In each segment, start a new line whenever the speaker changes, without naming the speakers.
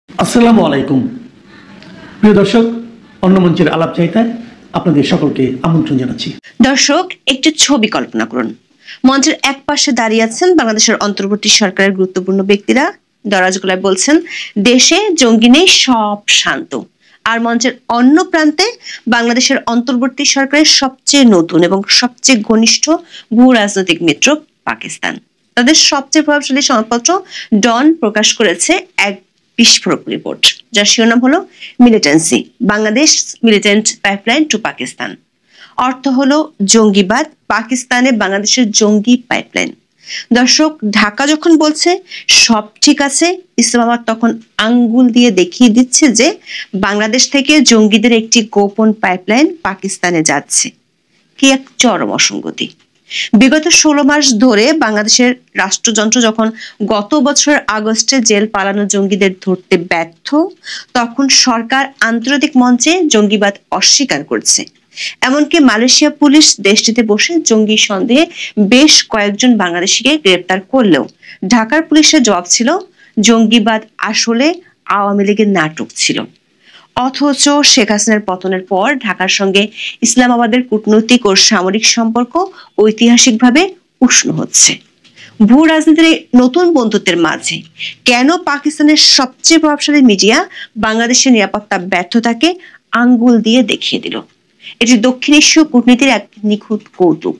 আসসালামু আলাইকুম প্রিয় দর্শক, অন্য মঞ্চের আলাপ চাইতায় আপনাদের সকলকে আমন্ত্রণ জানাচ্ছি।
দর্শক, একটি ছবি কল্পনা করুন। মঞ্চের এক পাশে দাঁড়িয়ে আছেন বাংলাদেশের অন্তর্বর্তী সরকারের গুরুত্বপূর্ণ ব্যক্তিরা, দরাজগোলায় বলছেন দেশে জঙ্গি নেই, সব শান্ত। আর মঞ্চের অন্য প্রান্তে বাংলাদেশের অন্তর্বর্তী সরকারের সবচেয়ে নতুন এবং সবচেয়ে ঘনিষ্ঠ ভূ রাজনৈতিক মিত্র পাকিস্তান। তাদের সবচেয়ে প্রভাবশালী সংবাদপত্র ডন প্রকাশ করেছে এক বিস্ফোরক রিপোর্ট, যার শিরোনাম হলো militancy, Bangladesh militant pipeline to Pakistan. অর্থ হলো জঙ্গিবাদ, পাকিস্তানে বাংলাদেশের জঙ্গি পাইপলাইন। দর্শক, ঢাকা যখন বলছে সব ঠিক আছে, ইসলামাবাদ তখন আঙ্গুল দিয়ে দেখিয়ে দিচ্ছে যে বাংলাদেশ থেকে জঙ্গিদের একটি গোপন পাইপলাইন পাকিস্তানে যাচ্ছে। কি এক চরম অসঙ্গতি! বিগত 16 মাস ধরে বাংলাদেশের রাষ্ট্রযন্ত্র যখন গত বছরের আগস্টে জেল পালানো জঙ্গিদের ধরতে ব্যর্থ, তখন সরকার আন্তর্জাতিক মঞ্চে জঙ্গিবাদ অস্বীকার করছে। এমনকি মালয়েশিয়া পুলিশ দেশটিতে বসে জঙ্গি সন্দেহে বেশ কয়েকজন বাংলাদেশিকে গ্রেপ্তার করলেও ঢাকার পুলিশের জবাব ছিল জঙ্গিবাদ আসলে আওয়ামী লীগের নাটক ছিল। অথচ শেখ হাসিনার পতনের পর ঢাকার সঙ্গে ইসলামাবাদের কূটনৈতিক ও সামরিক সম্পর্ক ঐতিহাসিকভাবে উষ্ণ হচ্ছে। ভূ রাজনীতির নতুন বন্ধুত্বের মাঝে কেন পাকিস্তানের সবচেয়ে প্রভাবশালী মিডিয়া বাংলাদেশের নিরাপত্তা ব্যর্থতাকে আঙ্গুল দিয়ে দেখিয়ে দিল? এটি দক্ষিণ এশীয় কূটনীতির এক নিখুঁত কৌতুক।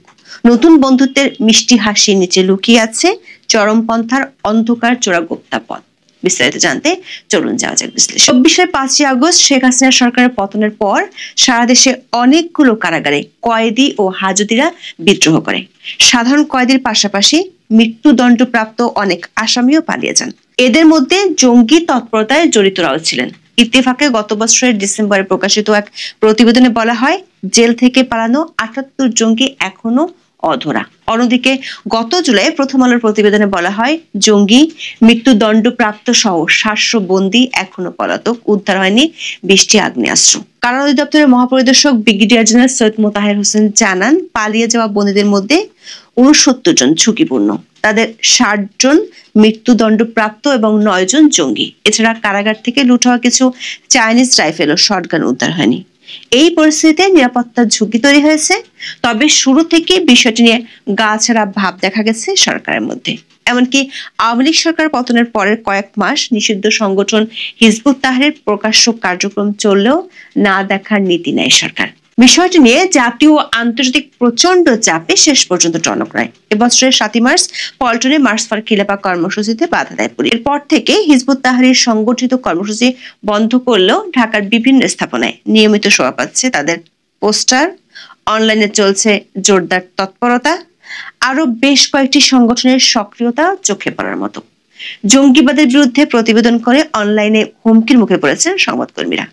নতুন বন্ধুত্বের মিষ্টি হাসির নিচে লুকিয়ে আছে চরমপন্থার অন্ধকার চোরাগোপ্তা পথ। বিস্তারিত জানতে চলুন যাওয়া যাক বিশ্লেষণ। 24 5 আগস্ট শেখ হাসিনা সরকারের পতনের পর সারা দেশে অনেকগুলো কারাগারে কয়েদি ও হাজতিরা বিদ্রোহ করে। সাধারণ কয়েদির পাশাপাশি মৃত্যুদণ্ডপ্রাপ্ত অনেক আসামিও পালিয়ে যান। এদের মধ্যে জঙ্গি তৎপরতায় জড়িতরাও ছিলেন। ইত্তেফাকে গত বছরের ডিসেম্বরে প্রকাশিত এক প্রতিবেদনে বলা হয়, জেল থেকে পালানো 78 জঙ্গি এখনো অধরা। অন্যদিকে গত জুলাই প্রথম আলোর প্রতিবেদনে বলা হয়, জঙ্গি, মৃত্যুদণ্ডপ্রাপ্ত সহ 700 বন্দী এখনো পলাতক, উদ্ধার হয়নি 20টি আগ্নেয়াস্ত্র। কারা অধিদপ্তরের মহাপরিদর্শক ব্রিগেডিয়ার জেনারেল সৈয়দ মোতাহের হোসেন জানান, পালিয়ে যাওয়া বন্দীদের মধ্যে 69 জন ঝুঁকিপূর্ণ। তাদের 60 জন মৃত্যুদণ্ডপ্রাপ্ত এবং 9 জন জঙ্গি। এছাড়া কারাগার থেকে লুট হওয়া কিছু চাইনিজ রাইফেল ও শটগান উদ্ধার হয়নি। এই পরিস্থিতিতে নিরাপত্তার ঝুঁকি তৈরি হয়েছে। তবে শুরু থেকে বিষয়টি নিয়ে গা ছাড়া ভাব দেখা গেছে সরকারের মধ্যে। এমনকি আওয়ামী লীগ সরকার পতনের পরের কয়েক মাস নিষিদ্ধ সংগঠন হিজবুত তাহরীর প্রকাশ্য কার্যক্রম চললেও না দেখার নীতি নেয় সরকার। বিষয়টি নিয়ে জাতীয় ও আন্তর্জাতিক প্রচন্ড চাপে শেষ পর্যন্ত টনক নয়। এবছরের 7 মার্চ পল্টনে মার্চ ফর খিলাফা কর্মসূচিতে বাধা দেয় পুলিশ। এরপর থেকে হিজবুত তাহরীর সংগঠিত কর্মসূচি বন্ধ করলেও ঢাকার বিভিন্ন স্থাপনায় নিয়মিত শোভা পাচ্ছে তাদের পোস্টার। অনলাইনে চলছে জোরদার তৎপরতা। আরো বেশ কয়েকটি সংগঠনের সক্রিয়তা চোখে পড়ার মতো। জঙ্গিবাদের বিরুদ্ধে প্রতিবেদন করে অনলাইনে হুমকির মুখে পড়েছেন সংবাদকর্মীরা।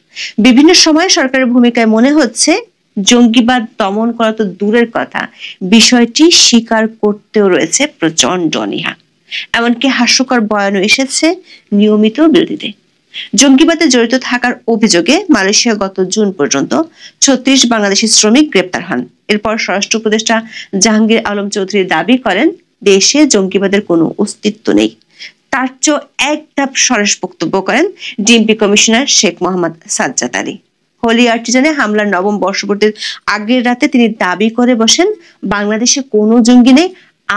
বিভিন্ন সময় সরকারের ভূমিকায় মনে হচ্ছে জঙ্গিবাদ দমন করা তো দূরের কথা, বিষয়টি স্বীকার করতেও রয়েছে প্রচন্ড অনীহা। এমনকি হাস্যকর বয়ানও এসেছে নিয়মিত বিরোধীদের। জঙ্গিবাদে জড়িত থাকার অভিযোগে মালয়েশিয়া গত জুন পর্যন্ত 36 বাংলাদেশি শ্রমিক গ্রেপ্তার হন। এরপর স্বরাষ্ট্র উপদেষ্টা জাহাঙ্গীর আলম চৌধুরী দাবি করেন, দেশে জঙ্গিবাদের কোনো অস্তিত্ব নেই। তার চেয়েও এক ধাপ সরেস বক্তব্য করেন ডিএমপি কমিশনার শেখ মোহাম্মদ সাজ্জাদ আলী। হোলি আর্টিজানে হামলার নবম বর্ষপূর্তির আগের রাতে তিনি দাবি করে বসেন, বাংলাদেশে কোনো জঙ্গি নেই,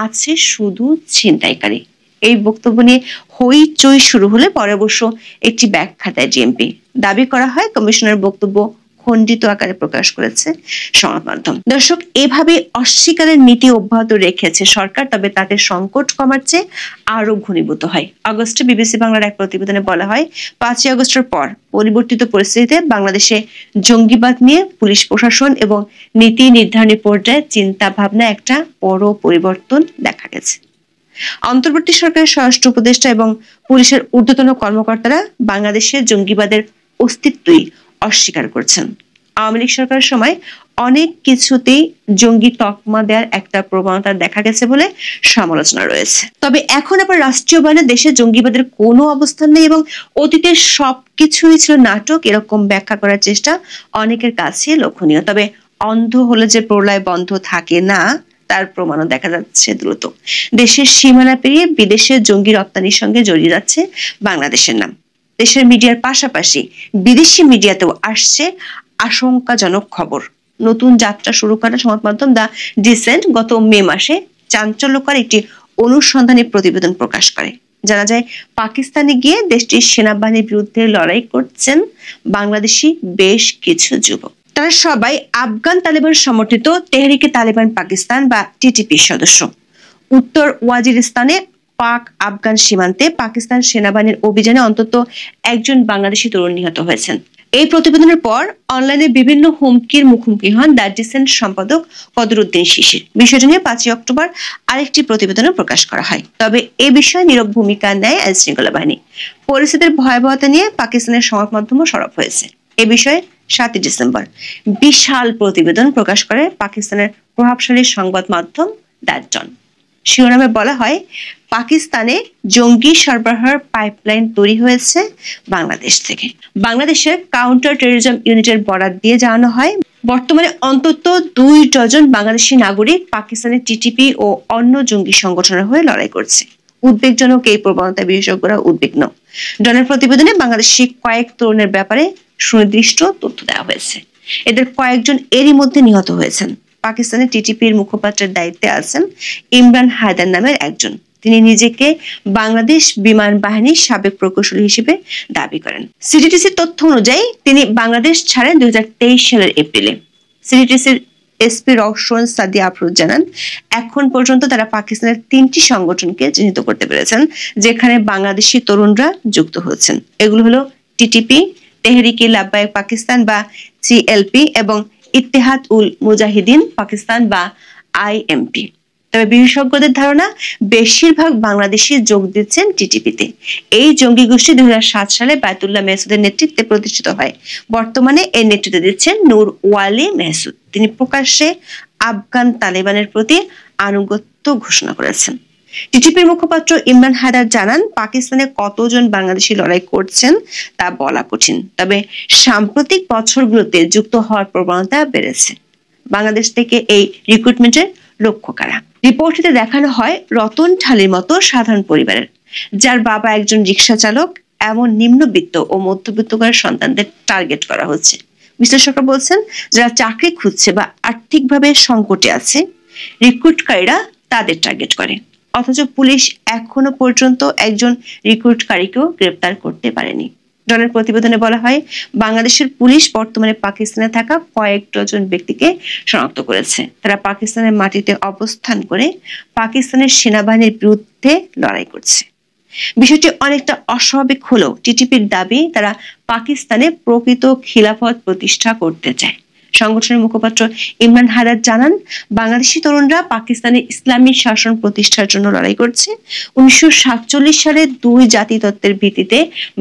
আছে শুধু ছিনতাইকারী। এই বক্তব্য নিয়ে হইচই শুরু হলে পরে অবশ্য একটি ব্যাখ্যা দেয় ডিএমপি। দাবি করা হয় কমিশনার বক্তব্য খণ্ডিত আকারে প্রকাশ করেছে সংবাদ মাধ্যম। দর্শক, এভাবে অস্বীকারের নীতি অব্যাহত রেখেছে সরকার, তবে তাতে সংকট কমার চেয়ে আরো ঘনীভূত হয়। আগস্টে বিবিসি বাংলার এক প্রতিবেদনে বলা হয়, 5 আগস্টের পর পরিবর্তিত পরিস্থিতিতে বাংলাদেশে জঙ্গিবাদ নিয়ে পুলিশ প্রশাসন এবং নীতি নির্ধারণী পর্যায়ে চিন্তা ভাবনা একটা বড় পরিবর্তন দেখা গেছে। অন্তর্বর্তী সরকারের স্বরাষ্ট্র উপদেষ্টা এবং পুলিশের ঊর্ধ্বতন কর্মকর্তারা বাংলাদেশের জঙ্গিবাদের অস্তিত্বই অস্বীকার করছেন। আওয়ামী লীগ সরকারের সময় অনেক কিছুতেই জঙ্গি তকমা দেওয়ার একটা প্রবণতা দেখা গেছে বলে সমালোচনা রয়েছে। তবে এখন আবার রাষ্ট্রীয় বাহিনী দেশে জঙ্গিবাদের কোনো অবস্থান নেই এবং অতীতের সবকিছুই ছিল নাটক, এরকম ব্যাখ্যা করার চেষ্টা অনেকের কাছে লক্ষণীয়। তবে অন্ধ হলে যে প্রলয় বন্ধ থাকে না, তার প্রমাণও দেখা যাচ্ছে দ্রুত। দেশের সীমানা পেরিয়ে বিদেশে জঙ্গি রপ্তানির সঙ্গে জড়িয়ে যাচ্ছে বাংলাদেশের নাম। দেশের মিডিয়ার পাশাপাশি বিদেশি মিডিয়াতেও আসছে আশঙ্কাজনক খবর। নতুন যাত্রা শুরু করা সংবাদ মাধ্যম দ্য ডিসেন্ট গত মে মাসে চাঞ্চল্যকর একটি অনুসন্ধানী প্রতিবেদন প্রকাশ করে। জানা যায়, পাকিস্তানে গিয়ে দেশটির সেনাবাহিনীর বিরুদ্ধে লড়াই করছেন বাংলাদেশি বেশ কিছু যুবক। তারা সবাই আফগান তালেবান সমর্থিত তেহরিকে তালেবান পাকিস্তান বা টিটিপির সদস্য। উত্তর ওয়াজিরিস্তানে পাক আফগান সীমান্তে পাকিস্তান সেনাবাহিনীর অভিযানে অন্তত একজন বাংলাদেশি তরুণ নিহত হয়েছেন। এই প্রতিবেদনের পর অনলাইনে বিভিন্ন হুমকির মুখোমুখি হন দ্য ডিসেন্ট সম্পাদক কদরুদ্দিন শিশির। বিষয়টি নিয়ে 5 অক্টোবর আরেকটি প্রতিবেদনও প্রকাশ করা হয়। তবে এ বিষয়ে নীরব ভূমিকা নেয় আইন শৃঙ্খলা বাহিনী। পরিস্থিতির ভয়াবহতা নিয়ে পাকিস্তানের সংবাদ মাধ্যমও সরব হয়েছে। এ বিষয়ে 7 ডিসেম্বর বিশাল প্রতিবেদন প্রকাশ করে পাকিস্তানের প্রভাবশালী সংবাদ মাধ্যম দ্য ডন। শিরোনামে বলা হয়, পাকিস্তানে জঙ্গি সরবরাহের পাইপলাইন তৈরি হয়েছে বাংলাদেশ থেকে। বাংলাদেশের কাউন্টার টেররিজম ইউনিটের বরাত দিয়ে জানানো হয়, বর্তমানে অন্তত 2 ডজন বাংলাদেশি নাগরিক পাকিস্তানের টিটিপি ও অন্য জঙ্গি সংগঠনের হয়ে লড়াই করছে। উদ্বেগজনক এই প্রবণতা বিশেষজ্ঞরা উদ্বিগ্ন। ডনের প্রতিবেদনে বাংলাদেশি কয়েক তরুণের ব্যাপারে সুনির্দিষ্ট তথ্য দেওয়া হয়েছে। এদের কয়েকজন এরই মধ্যে নিহত হয়েছেন। পাকিস্তানের টিটিপির মুখপাত্রের দায়িত্বে আছেন ইমরান হায়দার নামের একজন। তিনি নিজেকে বাংলাদেশ বিমান বাহিনীর সাবেক প্রকৌশলী হিসেবে দাবি করেন। সিটিটিসির তথ্য অনুযায়ী তিনি বাংলাদেশ ছাড়েন 2023 সালের এপ্রিলে। সিটিটিসির এসপি রওশন সাদি আফরোজ জানান, এখন পর্যন্ত তারা পাকিস্তানের 3টি সংগঠনকে চিহ্নিত করতে পেরেছেন যেখানে বাংলাদেশি তরুণরা যুক্ত হচ্ছেন। এগুলো হলো টিটিপি, তেহরিকে লাব্বায়ক পাকিস্তান বা সিএলপি এবং ইত্তেহাদ উল মুজাহিদিন পাকিস্তান বা আইএমপি। তবে বিশেষজ্ঞদের ধারণা, বেশিরভাগ বাংলাদেশি যোগ দিচ্ছেন টিটিপিতে। এই জঙ্গি গোষ্ঠী 2007 সালে বায়তুল্লাহ মেহসুদের নেতৃত্বে প্রতিষ্ঠিত হয়। বর্তমানে এর নেতৃত্ব দিচ্ছেন নূর ওয়ালি মেহসুদ। তিনি প্রকাশ্যে আফগান তালেবানের প্রতি আনুগত্য ঘোষণা করেছেন। টিটিপির মুখপাত্র ইমরান হায়দার জানান, পাকিস্তানে কতজন বাংলাদেশি লড়াই করছেন তা বলা কঠিন, তবে সাম্প্রতিক বছরগুলোতে যুক্ত হওয়ার প্রবণতা বেড়েছে। বাংলাদেশ থেকে এই রিক্রুটমেন্টের লক্ষ্য কারা? রিপোর্টটিতে দেখানো হয়, রতন ঠালির মতো সাধারণ পরিবারের, যার বাবা একজন রিক্সা চালক, এমন নিম্নবিত্ত ও মধ্যবিত্ত ঘরের সন্তানদের টার্গেট করা হচ্ছে। বিশ্লেষকরা বলছেন, যারা চাকরি খুঁজছে বা আর্থিকভাবে সংকটে আছে, রিক্রুটকারীরা তাদের টার্গেট করে। অথচ পুলিশ এখনো পর্যন্ত একজন রিক্রুটকারীকেও গ্রেপ্তার করতে পারেনি। ডনের প্রতিবেদনে বলা হয়, বাংলাদেশের পুলিশ বর্তমানে পাকিস্তানে থাকা কয়েক ডজন ব্যক্তিকে শনাক্ত করেছে। তারা পাকিস্তানের মাটিতে অবস্থান করে পাকিস্তানের সেনাবাহিনীর বিরুদ্ধে লড়াই করছে। বিষয়টি অনেকটা অস্বাভাবিক হলেও টিটিপির দাবি, তারা পাকিস্তানে প্রকৃত খিলাফত প্রতিষ্ঠা করতে চায়। সংগঠনের মুখপাত্র ইমরান হায়দার জানান, বাংলাদেশি তরুণরা পাকিস্তানে ইসলামী শাসন প্রতিষ্ঠার জন্য লড়াই করছে। 1947 সালে 2 জাতিতত্ত্বের ভিত্তিতে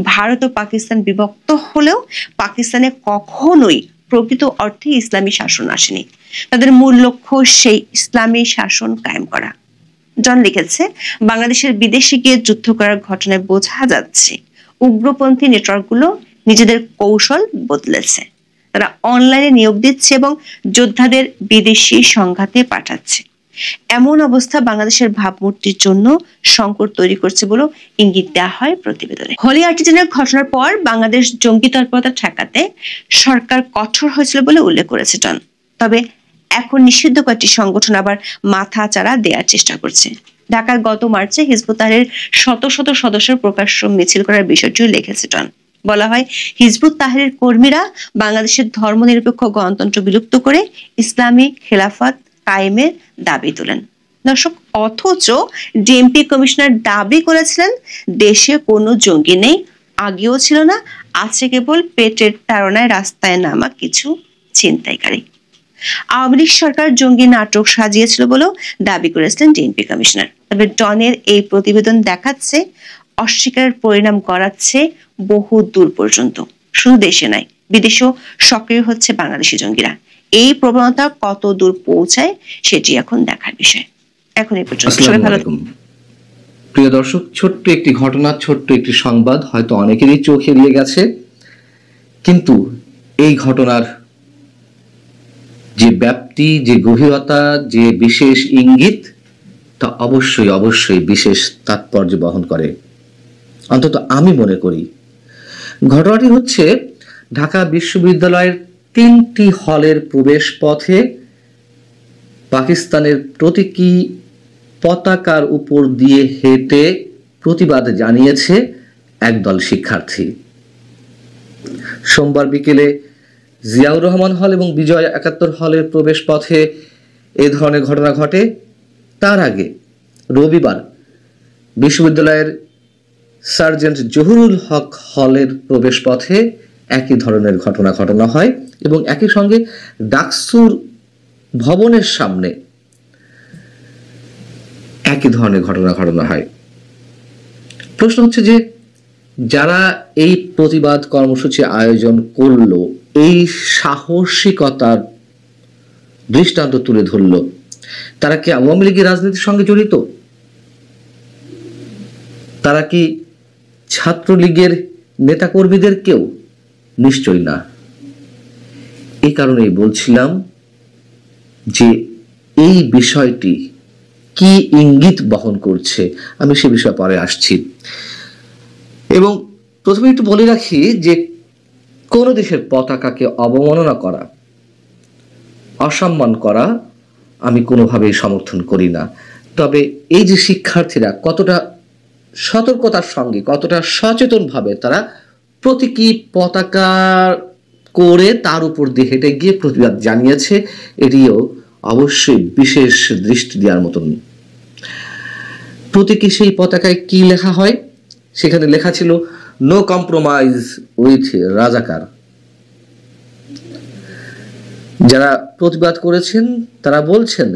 ভারত ও পাকিস্তান বিভক্ত হলেও পাকিস্তানে কখনোই প্রকৃত অর্থে ইসলামী শাসন আসেনি। তাদের মূল লক্ষ্য সেই ইসলামী শাসন কায়েম করা। জন লিখেছে, বাংলাদেশের বিদেশে গিয়ে যুদ্ধ করার ঘটনায় বোঝা যাচ্ছে উগ্রপন্থী নেটওয়ার্কগুলো নিজেদের কৌশল বদলেছে। তারা অনলাইনে নিয়োগ দিচ্ছে এবং যোদ্ধাদের বিদেশি সংঘাতে পাঠাচ্ছে। এমন অবস্থা বাংলাদেশের ভাবমূর্তির জন্য সংকট তৈরি করছে বলে ইঙ্গিত দেওয়া হয় প্রতিবেদনে। হোলি আর্টিজানের ঘটনার পর বাংলাদেশ জঙ্গি তৎপরতা ঠেকাতে সরকার কঠোর হয়েছিল বলে উল্লেখ করেছে জন। তবে এখন নিষিদ্ধ কয়েকটি সংগঠন আবার মাথা চাড়া দেওয়ার চেষ্টা করছে। ঢাকার গত মার্চে হিজবুত তাহরিরের শত শত সদস্যের প্রকাশ্য মিছিল করার বিষয়টিও লিখেছে জন। বলা হয়, হিজবুত তাহরির কর্মীরা বাংলাদেশের ধর্মনিরপেক্ষ গণতন্ত্র বিলুপ্ত করে ইসলামী খেলাফত কায়েমের দাবি তোলেন। দর্শক, অথচ ডিএমপি কমিশনার দাবি করেছিলেন দেশে কোনো জঙ্গি নেই, আগেও ছিল না, আছে কেবল পেটের তাড়নায় রাস্তায় নামা কিছু ছিনতাইকারী। আওয়ামী লীগ সরকার জঙ্গি নাটক সাজিয়েছিল বলেও দাবি করেছিলেন ডিএমপি কমিশনার। তবে ডনের এই প্রতিবেদন দেখাচ্ছে অস্বীকারের পরিণাম গড়াচ্ছে বহু দূর পর্যন্ত। শুধু দেশে নয়, বিদেশেও সক্রিয় হচ্ছে বাংলাদেশি জঙ্গিরা। এই প্রবণতা কত দূর পৌঁছায় সেটি এখন দেখার বিষয়। এখন এই পর্যন্ত। সবাই ভালো থাকুন।
প্রিয় দর্শক, ছোট্ট একটি ঘটনা, ছোট্ট একটি সংবাদ হয়তো অনেকেরই চোখে এড়িয়ে গেছে, কিন্তু এই ঘটনার যে ব্যাপ্তি, যে গভীরতা, যে বিশেষ ইঙ্গিত, তা অবশ্যই অবশ্যই বিশেষ তাৎপর্য বহন করে। অন্তত আমি মনে করি ঘটনাটি হচ্ছে ঢাকা বিশ্ববিদ্যালয়ের 3টি হলের প্রবেশ পথে পাকিস্তানের প্রতীকী পতাকার উপর দিয়ে হেঁটে প্রতিবাদ জানিয়েছে একদল শিক্ষার্থী। সোমবার বিকেলে জিয়াউর রহমান হল এবং বিজয় 71 হলের প্রবেশ পথে এ ধরনের ঘটনা ঘটে। তার আগে রবিবার বিশ্ববিদ্যালয়ের সার্জেন্ট জহুরুল হক হলের প্রবেশ পথে একই ধরনের ঘটনা হয় এবং একই সঙ্গে ডাকসুর ভবনের সামনে একই ধরনের ঘটনা হয়। প্রশ্ন হচ্ছে যে যারা এই প্রতিবাদ কর্মসূচি আয়োজন করলো, এই সাহসিকতার দৃষ্টান্ত তুলে ধরলো, তারা কি আওয়ামী লীগের রাজনীতির সঙ্গে জড়িত? তারা কি ছাত্রলীগের নেতাকর্মীদের কেউ? নিশ্চয়ই না। এই কারণেই বলছিলাম যে এই বিষয়টি কি ইঙ্গিত বহন করছে, আমি সে বিষয়ে পরে আসছি। এবং প্রথমে একটু বলে রাখি যে কোন দেশের পতাকাকে অবমাননা করা, অসম্মান করা আমি কোনোভাবেই সমর্থন করি না। তবে এই যে শিক্ষার্থীরা কতটা সতর্কতার সঙ্গে, কতটা সচেতনভাবে তারা প্রতীকী পতাকা করে তার উপর দিয়ে হেঁটে গিয়ে প্রতিবাদ জানিয়েছে, এটিও অবশ্যই বিশেষ দৃষ্টি দেওয়ার মতন। প্রতীকী সেই পতাকায় কি লেখা হয়? সেখানে লেখা ছিল নো কম্প্রোমাইজ উইথ রাজাকার। যারা প্রতিবাদ করেছেন তারা বলছেন,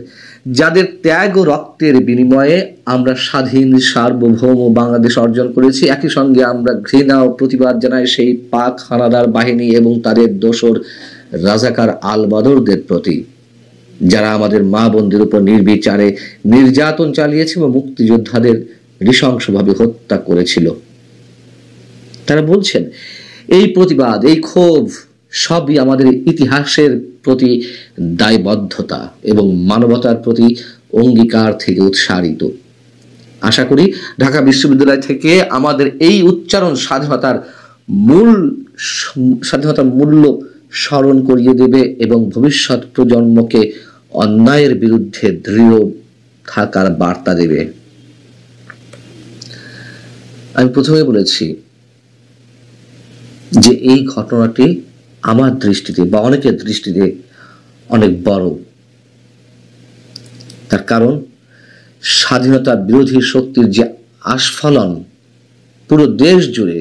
যাদের ত্যাগ ও রক্তের বিনিময়ে আমরা স্বাধীন সার্বভৌম বাংলাদেশ অর্জন করেছি, একই সঙ্গে আমরা ঘৃণা ও প্রতিবাদ জানাই সেই পাক হানাদার বাহিনী এবং তাদের দোসর রাজাকার আল বাদরদের প্রতি, যারা আমাদের মা বোনদের উপর নির্বিচারে নির্যাতন চালিয়েছে এবং মুক্তিযোদ্ধাদের নৃশংসভাবে হত্যা করেছিল। তারা বলছেন এই প্রতিবাদ, এই ক্ষোভ সবই আমাদের ইতিহাসের প্রতি দায়বদ্ধতা এবং মানবতার প্রতি অঙ্গীকার থেকে উৎসারিত। আশা করি ঢাকা বিশ্ববিদ্যালয় থেকে আমাদের এই উচ্চারণ স্বাধীনতার মূল্য স্মরণ করিয়ে দেবে এবং ভবিষ্যৎ প্রজন্মকে অন্যায়ের বিরুদ্ধে দৃঢ় থাকার বার্তা দেবে। আমি প্রথমে বলেছি যে এই ঘটনাটি আমার দৃষ্টিতে বা অনেকের দৃষ্টিতে অনেক বড়। তার কারণ স্বাধীনতা বিরোধী শক্তির যে আস্ফালন পুরো দেশ জুড়ে,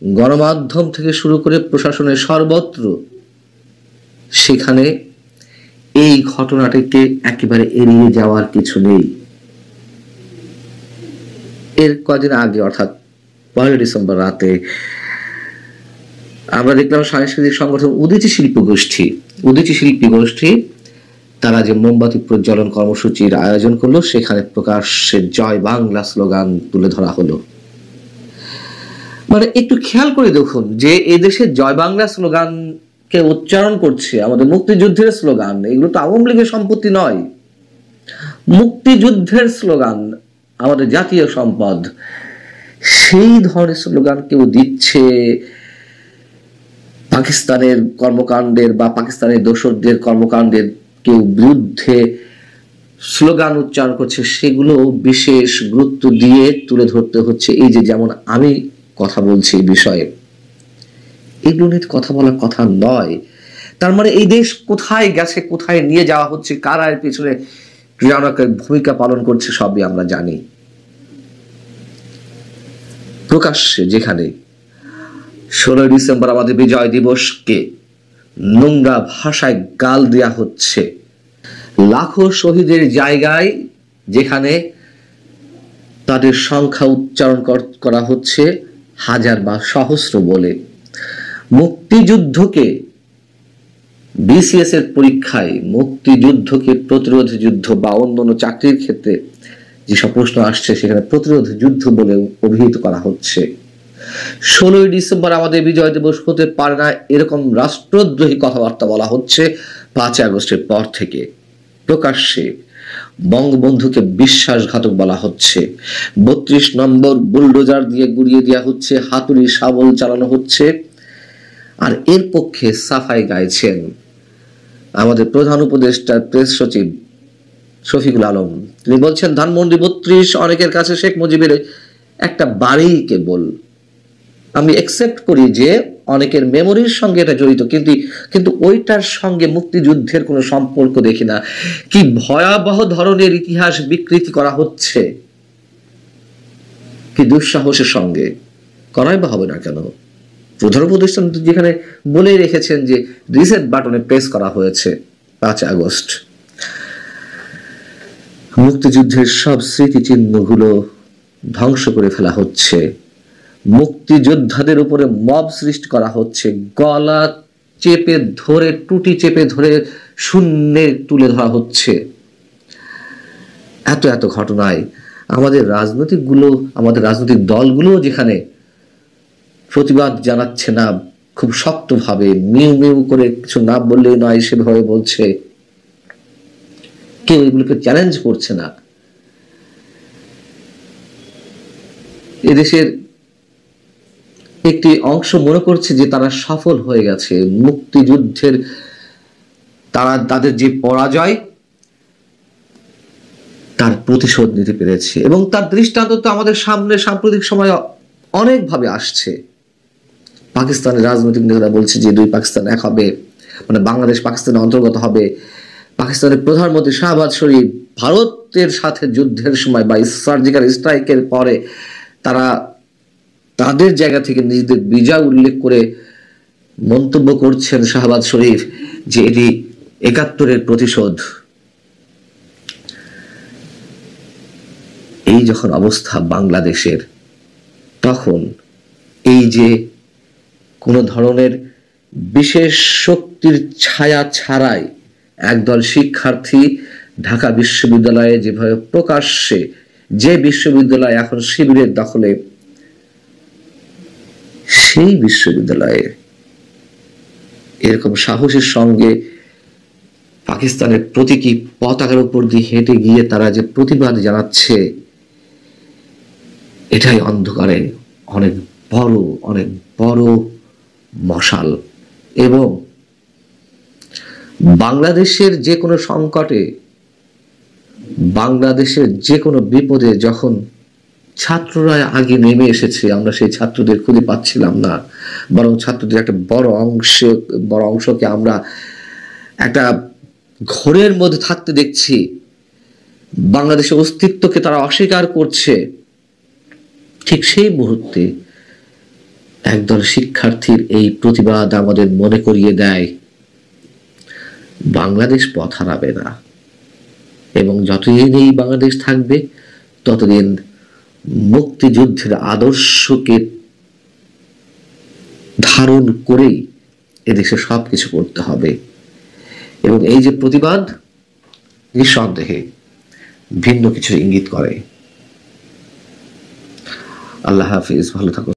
গণমাধ্যম থেকে শুরু করে প্রশাসনের সর্বত্র, সেখানে এই ঘটনাটিকে একেবারে এড়িয়ে যাওয়ার কিছু নেই। এর কয়েকদিন আগে অর্থাৎ 1 ডিসেম্বর রাতে আমরা দেখলাম সাংস্কৃতিক সংগঠন উদীচী শিল্পী গোষ্ঠী তারা যে মোমবাতি প্রজ্বলন কর্মসূচির আয়োজন করলো, সেখানে প্রকাশ্যে জয় বাংলা স্লোগান তুলে ধরা হলো। মানে একটু খেয়াল করে দেখুন যে এই দেশে জয় বাংলা স্লোগানকে উচ্চারণ করছে আমাদের মুক্তিযুদ্ধের স্লোগান। এগুলো তো আওয়ামী লীগের সম্পত্তি নয়, মুক্তিযুদ্ধের স্লোগান, আমাদের জাতীয় সম্পদ। সেই ধরনের স্লোগান কেউ দিচ্ছে, পাকিস্তানের কর্মকাণ্ডের বা পাকিস্তানের দোসরদের কর্মকাণ্ডের কেউ বিরুদ্ধে স্লোগান উচ্চারণ করছে, সেগুলো বিশেষ গুরুত্ব দিয়ে তুলে ধরতে হচ্ছে। এই যে যেমন আমি কথা বলছি এই বিষয়ে, এগুলো নিয়ে কথা বলার কথা নয়। তার মানে এই দেশ কোথায় গেছে, কোথায় নিয়ে যাওয়া হচ্ছে, কারা এর পিছনে ক্রিয়ানক ভূমিকা পালন করছে, সবই আমরা জানি। প্রকাশ্যে যেখানে 16 ডিসেম্বর আমাদের বিজয় দিবসকে নোংরা ভাষায় গাল দেয়া হচ্ছে, লাখো শহীদের জায়গায় যেখানে তাদের সংখ্যা উচ্চারণ করা হচ্ছে হাজার বা সহস্র বলে, মুক্তিযুদ্ধকে বিসিএস এর পরীক্ষায় মুক্তিযুদ্ধকে প্রতিরোধ যুদ্ধ বা অন্যান্য চাকরির ক্ষেত্রে যেসব প্রশ্ন আসছে সেখানে প্রতিরোধ যুদ্ধ বলে অভিহিত করা হচ্ছে। 16 ডিসেম্বর আমাদের বিজয় দিবস হতে পারে না, এরকম রাষ্ট্রদ্রোহী কথাবার্তা বলা হচ্ছে 5 আগস্টের পর থেকে। প্রকাশ্যে বঙ্গবন্ধুকে বিশ্বাসঘাতক বলা হচ্ছে, 32 নম্বর বুলডোজার দিয়ে গুড়িয়ে দেওয়া হচ্ছে, হাতুড়ি শাবল চালানো হচ্ছে। আর এর পক্ষে সাফাই গাইছেন আমাদের প্রধান উপদেষ্টা প্রেস সচিব শফিকুল আলম। তিনি বলছেন ধানমন্ডি 32 অনেকের কাছে শেখ মুজিবের একটা বাড়ি কেবল। আমি একসেপ্ট করি যে অনেকের মেমোরির সঙ্গে এটা জড়িত, কিন্তু ওইটার সঙ্গে মুক্তিযুদ্ধের কোনো সম্পর্ক দেখি না। কি ভয়াবহ ধরনের ইতিহাস বিকৃতি করা হচ্ছে, কি দুঃসাহসের সঙ্গে। করাই বা হবে না কেন? প্রধান উপদেষ্টা যেখানে বলে রেখেছেন যে রিসেট বাটনে প্রেস করা হয়েছে 5 আগস্ট। মুক্তিযুদ্ধের সব স্মৃতিচিহ্নগুলো ধ্বংস করে ফেলা হচ্ছে, মুক্তিযোদ্ধাদের উপরে মব সৃষ্টি করা হচ্ছে, গলা চেপে ধরে, টুটি চেপে ধরে শূন্যে তুলে ধরা হচ্ছে। এত এত ঘটনায় আমাদের রাজনৈতিক দলগুলো যেখানে প্রতিবাদ জানাচ্ছে না, খুব শক্তভাবে মিউ মিউ করে কিছু না বললে নয় সেভাবে বলছে, কেউ এগুলোকে চ্যালেঞ্জ করছে না। এদেশের একটি অংশ মনে করছে যে তারা সফল হয়ে গেছে, মুক্তিযুদ্ধের তাদের যে পরাজয় তার প্রতিশোধ নিতে পেরেছে। এবং তার দৃষ্টান্ত তো আমাদের সামনে সাম্প্রতিক সময় অনেকভাবে আসছে। পাকিস্তানের রাজনৈতিক নেতারা বলছে যে 2 পাকিস্তান এক হবে, মানে বাংলাদেশ পাকিস্তানের অন্তর্গত হবে। পাকিস্তানের প্রধানমন্ত্রী শাহবাজ শরীফ ভারতের সাথে যুদ্ধের সময় বা সার্জিক্যাল স্ট্রাইকের পরে তারা তাদের জায়গা থেকে নিজেদের বিজয় উল্লেখ করে মন্তব্য করছেন শাহবাজ শরীফ যে এটি 71-এর প্রতিশোধ। এই যখন অবস্থা বাংলাদেশের, তখন এই যে কোনো ধরনের বিশেষ শক্তির ছায়া ছাড়াই একদল শিক্ষার্থী ঢাকা বিশ্ববিদ্যালয়ে যেভাবে প্রকাশ্যে, যে বিশ্ববিদ্যালয় এখন শিবিরের দখলে, সেই বিশ্ববিদ্যালয়ে এরকম সাহসের সঙ্গে পাকিস্তানের প্রতীকী পতাকার উপর দিয়ে হেঁটে গিয়ে তারা যে প্রতিবাদ জানাচ্ছে, এটাই অন্ধকারে অনেক বড় মশাল। এবং বাংলাদেশের যে কোনো সংকটে, বাংলাদেশের যে কোনো বিপদে যখন ছাত্ররা আগে নেমে এসেছে, আমরা সেই ছাত্রদের খুঁজে পাচ্ছিলাম না, বরং ছাত্রদের একটা বড় অংশকে আমরা একটা ঘোরের মধ্যে থাকতে দেখছি। বাংলাদেশের অস্তিত্বকে তারা অস্বীকার করছে। ঠিক সেই মুহূর্তে একদল শিক্ষার্থীর এই প্রতিবাদ আমাদের মনে করিয়ে দেয় বাংলাদেশ পথ হারাবে না, এবং যতদিন এই বাংলাদেশ থাকবে ততদিন মুক্তিযুদ্ধের আদর্শকে ধারণ করেই এদেশে সবকিছু করতে হবে। এবং এই যে প্রতিবাদ নিঃসন্দেহে ভিন্ন কিছু ইঙ্গিত করে। আল্লাহ হাফিজ, ভালো থাকুন।